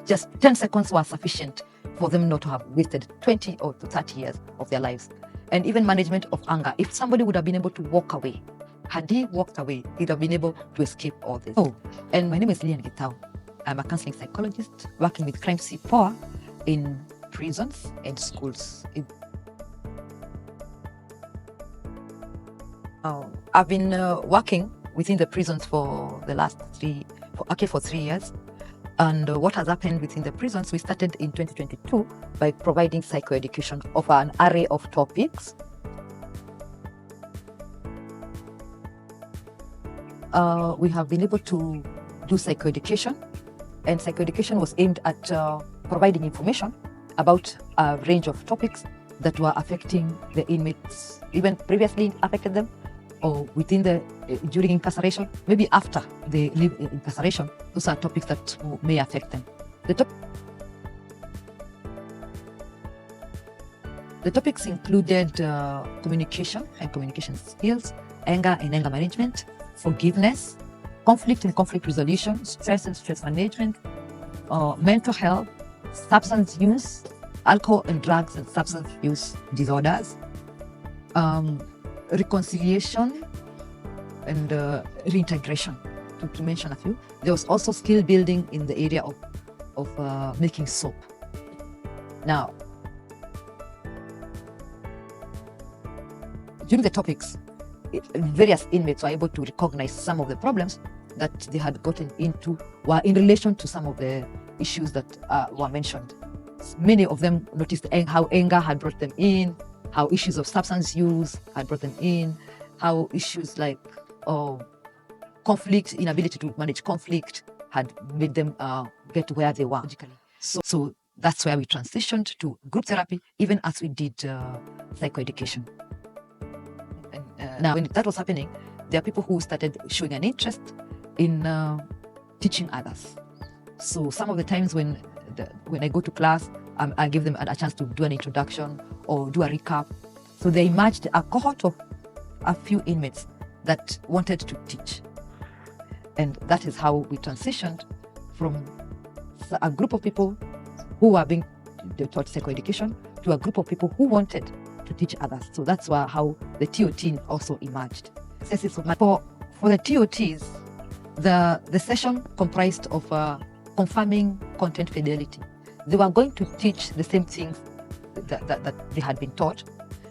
just 10 seconds were sufficient for them not to have wasted 20 or to 30 years of their lives. And even management of anger. If somebody would have been able to walk away, had he walked away, he'd have been able to escape all this. Oh, and my name is Lian Gitao. I'm a counseling psychologist working with crime CPOA in prisons and schools. I've been working within the prisons for the last 3 years. And what has happened within the prisons, we started in 2022 by providing psychoeducation of an array of topics. We have been able to do psychoeducation, and psychoeducation was aimed at providing information about a range of topics that were affecting the inmates, even previously affected them, or during incarceration, maybe after they leave incarceration. Those are topics that may affect them. The topics included communication and communication skills, anger and anger management, forgiveness, conflict and conflict resolution, stress and stress management, mental health, substance use, alcohol and drugs and substance use disorders, reconciliation and reintegration, to mention a few. There was also skill building in the area of making soap. Now, during the topics, various inmates were able to recognize some of the problems that they had gotten into were in relation to some of the issues that were mentioned. Many of them noticed how anger had brought them in, how issues of substance use had brought them in, how issues like conflict, inability to manage conflict had made them get where they were. So that's where we transitioned to group therapy, even as we did psychoeducation. Now, when that was happening, there are people who started showing an interest in teaching others. So some of the times when I go to class, I give them a chance to do an introduction or do a recap. So there emerged a cohort of a few inmates that wanted to teach. And that is how we transitioned from a group of people who were being taught psychoeducation to a group of people who wanted to teach others. So that's how the TOT also emerged. For the TOTs, the session comprised of confirming content fidelity. They were going to teach the same things that they had been taught,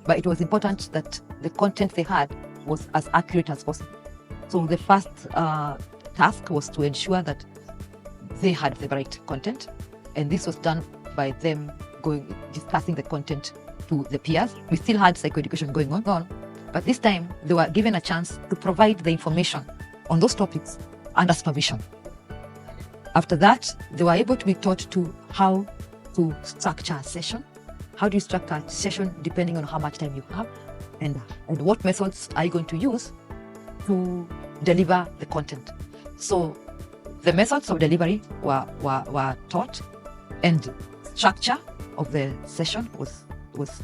but it was important that the content they had was as accurate as possible. So the first task was to ensure that they had the right content, and this was done by them discussing the content to the peers. We still had psychoeducation going on, but this time they were given a chance to provide the information on those topics under supervision. After that, they were able to be taught to how to structure a session. How do you structure a session depending on how much time you have, and what methods are you going to use to deliver the content. So the methods of delivery were taught, and structure of the session was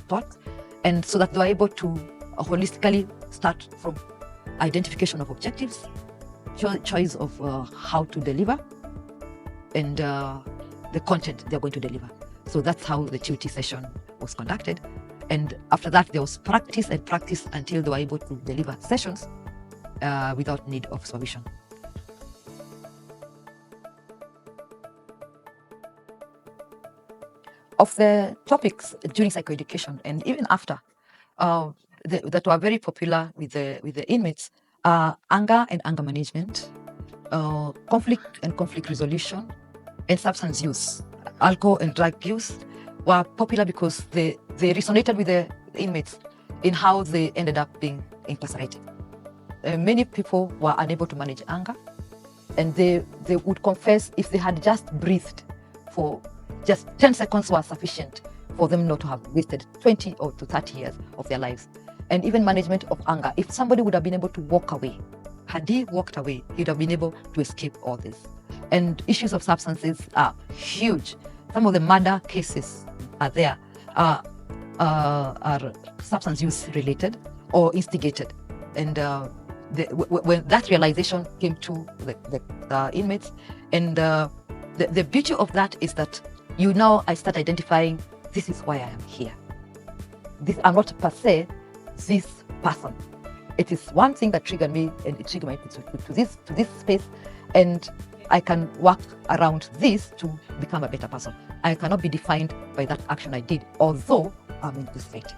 taught, and so that they were able to holistically start from identification of objectives, choice of how to deliver, and the content they're going to deliver. So that's how the TOT session was conducted. And after that, there was practice and practice until they were able to deliver sessions without need of supervision. Of the topics during psychoeducation and even after that were very popular with the inmates are anger and anger management, conflict and conflict resolution, and substance use. Alcohol and drug use were popular because they resonated with the inmates in how they ended up being incarcerated. Many people were unable to manage anger, and they would confess if they had just breathed for just 10 seconds were sufficient for them not to have wasted 20 or to 30 years of their lives. And even management of anger. If somebody would have been able to walk away, had he walked away, he'd have been able to escape all this. And issues of substances are huge. Some of the murder cases are substance use related or instigated. And when that realization came to the inmates, and the beauty of that is that I start identifying, this is why I am here. I'm not per se this person. It is one thing that triggered me, and it triggered me to this space, and I can work around this to become a better person. I cannot be defined by that action I did, although I'm in this state.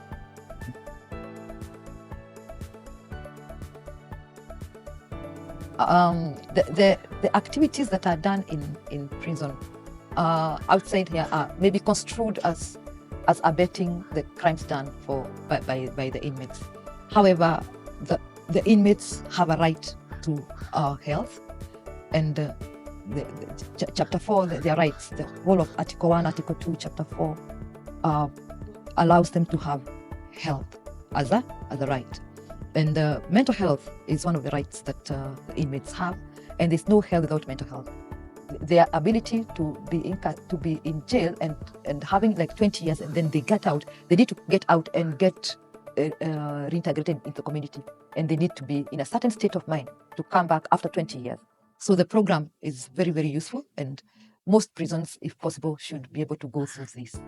The activities that are done in prison outside here are maybe construed as abetting the crimes done by the inmates. However, the inmates have a right to health, and Chapter 4, their rights, the whole of Article 1, Article 2, Chapter 4 allows them to have health as a right. And mental health is one of the rights that the inmates have, and there's no health without mental health. Their ability to be in jail and having like 20 years, and then they get out, they need to get out and get reintegrated into the community, and they need to be in a certain state of mind to come back after 20 years. So the program is very, very useful, and most prisons, if possible, should be able to go through this.